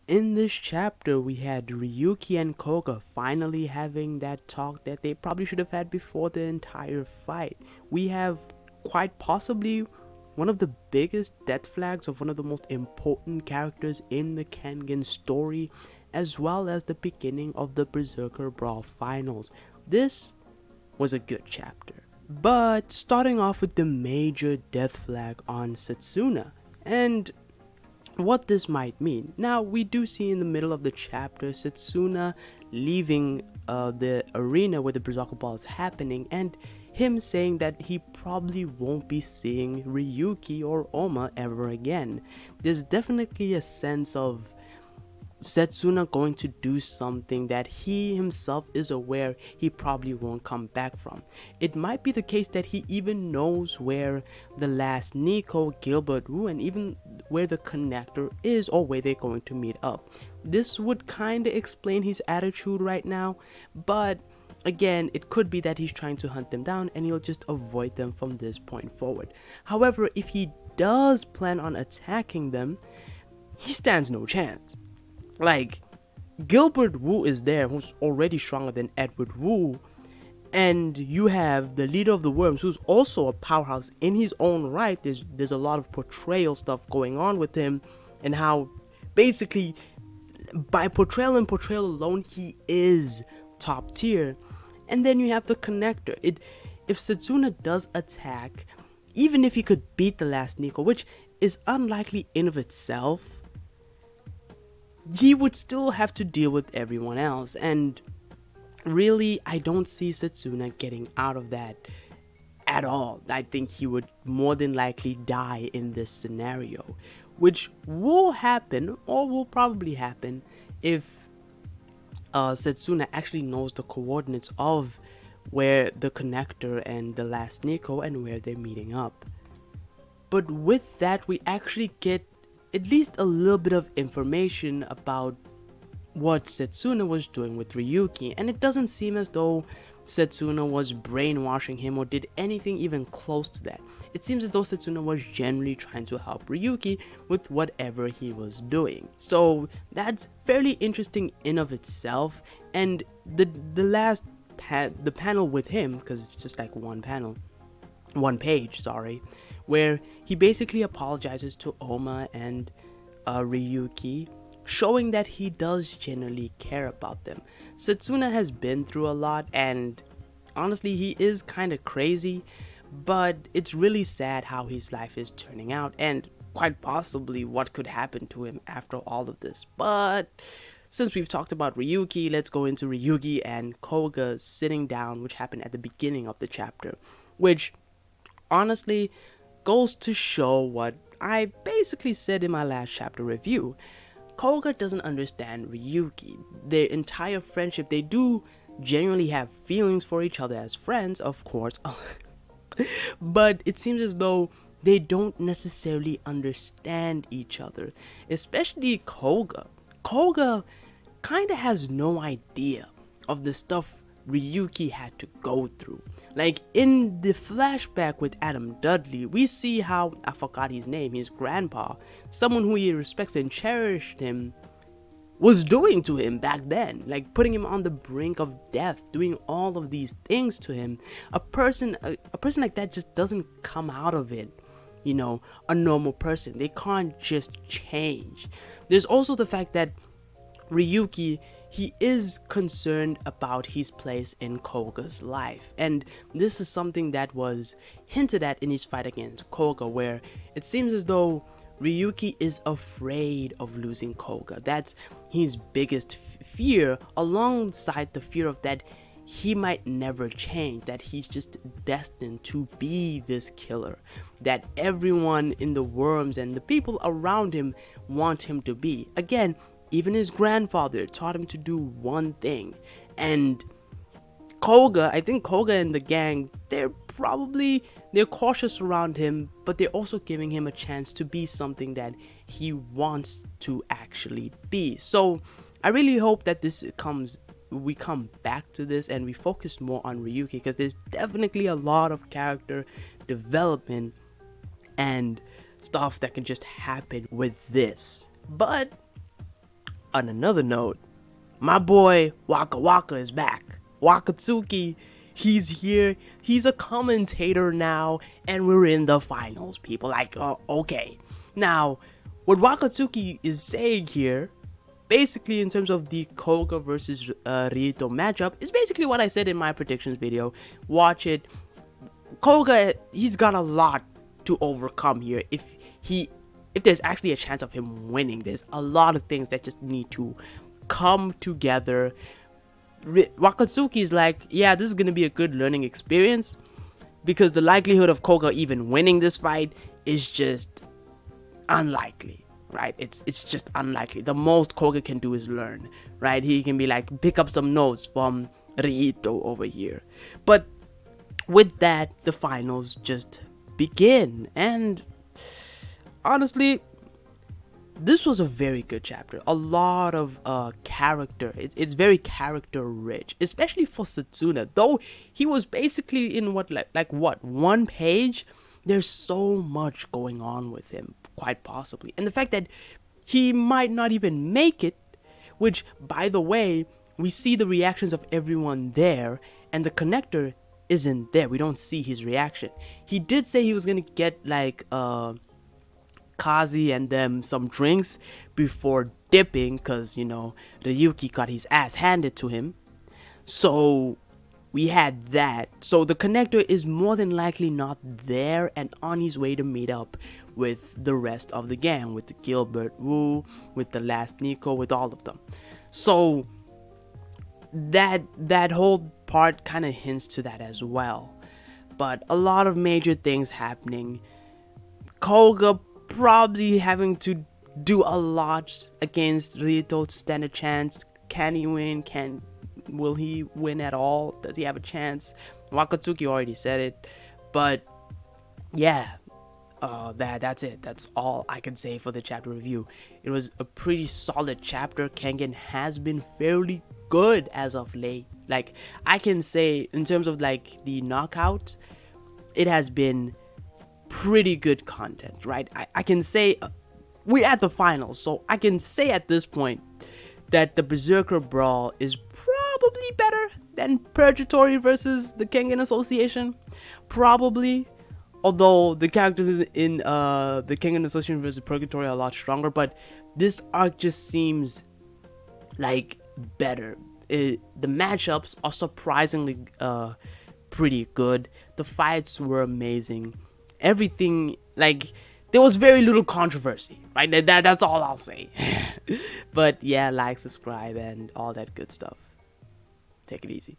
In this chapter, we had Ryuki and Koga finally having that talk that they probably should have had before the entire fight. We have quite possibly one of the biggest death flags of one of the most important characters in the Kengan story, as well as the beginning of the Berserker Brawl finals. This was a good chapter. But starting off with the major death flag on Setsuna, and what this might mean. Now, we do see in the middle of the chapter Setsuna leaving the arena where the Berserker Ball is happening, and him saying that he probably won't be seeing Ryuki or Oma ever again. There's definitely a sense of Setsuna going to do something that he himself is aware he probably won't come back from. It might be the case that he even knows where the last Nico, Gilbert Wu, and even where the connector is or where they're going to meet up. This would kinda explain his attitude right now, but again, it could be that he's trying to hunt them down and he'll just avoid them from this point forward. However, if he does plan on attacking them, he stands no chance. Like, Gilbert Wu is there, who's already stronger than Edward Wu, and you have the leader of the Worms, who's also a powerhouse in his own right. There's a lot of portrayal stuff going on with him, and how basically by portrayal and portrayal alone, he is top tier. And then you have the connector. If Setsuna does attack, even if he could beat the last Nico, which is unlikely in of itself, he would still have to deal with everyone else, and really I don't see Setsuna getting out of that at all. I think he would more than likely die in this scenario, which will happen or will probably happen if Setsuna actually knows the coordinates of where the connector and the last Nico and where they're meeting up. But with that, we actually get at least a little bit of information about what Setsuna was doing with Ryuki, and it doesn't seem as though Setsuna was brainwashing him or did anything even close to that. It seems as though Setsuna was generally trying to help Ryuki with whatever he was doing. So that's fairly interesting in of itself, and the last the panel with him, because it's just like one page, sorry, where he basically apologizes to Oma and Ryuki, showing that he does genuinely care about them. Setsuna has been through a lot, and honestly, he is kind of crazy, but it's really sad how his life is turning out, and quite possibly what could happen to him after all of this. But since we've talked about Ryuki, let's go into Ryuki and Koga sitting down, which happened at the beginning of the chapter, which honestly goes to show what I basically said in my last chapter review. Koga doesn't understand Ryuki. Their entire friendship, they do genuinely have feelings for each other as friends, of course, but it seems as though they don't necessarily understand each other, especially Koga. Koga kinda has no idea of the stuff Ryuki had to go through. Like in the flashback with Adam Dudley, we see how, I forgot his name, his grandpa, someone who he respects and cherished him, was doing to him back then, like putting him on the brink of death, doing all of these things to him. A person like that just doesn't come out of it, you know, a normal person. They can't just change. There's also the fact that Ryuki, he is concerned about his place in Koga's life, and this is something that was hinted at in his fight against Koga, where it seems as though Ryuki is afraid of losing Koga. That's his biggest fear, alongside the fear of that he might never change, that he's just destined to be this killer that everyone in the Worms and the people around him want him to be. Again, even his grandfather taught him to do one thing, and Koga, I think Koga and the gang, they're cautious around him, but they're also giving him a chance to be something that he wants to actually be. So I really hope that we come back to this and we focus more on Ryuki, because there's definitely a lot of character development and stuff that can just happen with this. But On another note, my boy Waka Waka is back. Wakatsuki, he's here. He's a commentator now, and we're in the finals, people. Like, okay. Now, what Wakatsuki is saying here, basically in terms of the Koga versus Rito matchup, is basically what I said in my predictions video. Watch it. Koga, he's got a lot to overcome here. If there's actually a chance of him winning, there's a lot of things that just need to come together. Wakatsuki's like, yeah, this is gonna be a good learning experience, because the likelihood of Koga even winning this fight is just unlikely, right? It's just unlikely. The most Koga can do is learn, right? He can be like, pick up some notes from Rito over here. But with that, the finals just begin, and honestly, this was a very good chapter. A lot of character. It's very character rich, especially for Setsuna. Though he was basically in one page, there's so much going on with him, quite possibly. And the fact that he might not even make it, which, by the way, we see the reactions of everyone there, and the connector isn't there. We don't see his reaction. He did say he was gonna get like Kazi and them some drinks before dipping, because Ryuki got his ass handed to him. So we had that. So the connector is more than likely not there and on his way to meet up with the rest of the gang, with the Gilbert Wu, with the last Nico, with all of them. So that whole part kind of hints to that as well. But a lot of major things happening. Koga probably having to do a lot against Rito to stand a chance. Can he win? Will he win at all? Does he have a chance? Wakatsuki already said it. But yeah, that's it. That's all I can say for the chapter review. It was a pretty solid chapter. Kengan has been fairly good as of late. Like, I can say in terms of like the knockout, it has been pretty good content, right? I can say we're at the finals, so I can say at this point that the Berserker Brawl is probably better than Purgatory versus the Kengan Association. Probably. Although the characters in the Kengan Association versus Purgatory are a lot stronger, but this arc just seems like better. The matchups are surprisingly pretty good. The fights were amazing. Everything, like, there was very little controversy, right? That's all I'll say. But yeah, like, subscribe, and all that good stuff. Take it easy.